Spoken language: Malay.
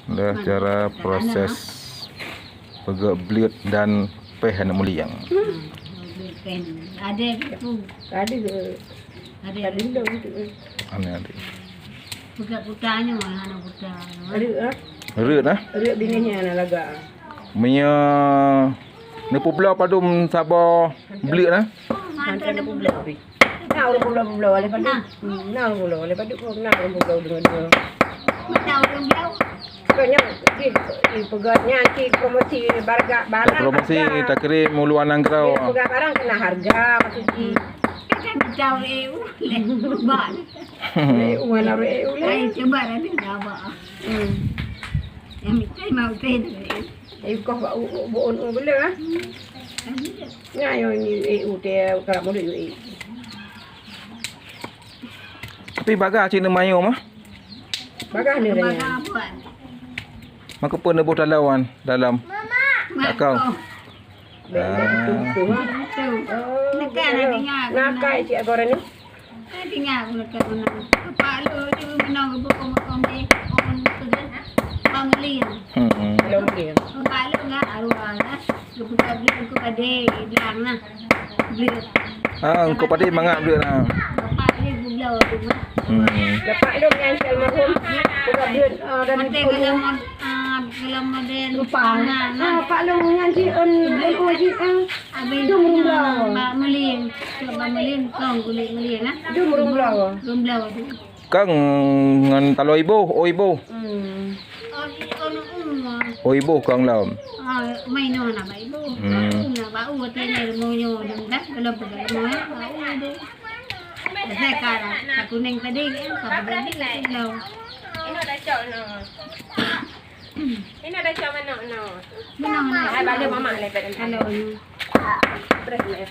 Dah cara proses pegak belut dan peh anak muliang. Ada tu. Ada ke? Ada. Ada dulu tu. Ane adik. Budak putanya mana anak budak. Ada ah. Reut nah. Ada bininya nak laga. Punya ni pula padum sabar belut nah. Hantar nak pula pi. Nak orang pula oleh padu. Nak orang pula oleh padu. Nak orang pula dengan dia. Mana orang blau. Kanya di pegatnya nanti promosi barang. Promosi tak kirim mulu anang kerau. Pegat barang kena harga maksudnya. Kan jauh EU le. Bal. Mana EU le. Ai coba ada jawab. Yang minta mau teh. Kau buon bela ah. Nga yung EU te kalau mau EU. Tapi baga Cina mayo mah. Baga ni Baga ranya. apa? Maka pun nebut dalam. Tak kau. Tu. Tu. Nekan ada dengar. Nakai cik agora ni. Ada dengar nekan mana. Pak lu tu menang ke pokok-pokok ni. Orang tu kan. Pamlian. Kalau mungkin. Pak lu enggak arwah lah. Kebuka beli aku pada bilang lah. Beli. Engkau pada mangap belut nah. Bapak dia bulau tu mah. Lepas itu menyancel marhum. Bukan dia dan Mati kalau model lupa. Pak Long menyancel uji Habis Dia merumlau. Mbak Melin. Mbak Melin kong kulit Melin lah. dia merumlau. Rumlau tu. Kang ngan talo ibu, o ibu. O ibu kang lam. May no na ba ibo. Na ba u tanya mo nyo dah kalau pergi mo ya. Saya kara kuning tadi kan berarti lah. Ini dah cok no. Ini dah cok mana no. Mana mana. Hai balik mama lepas Hello. Press le.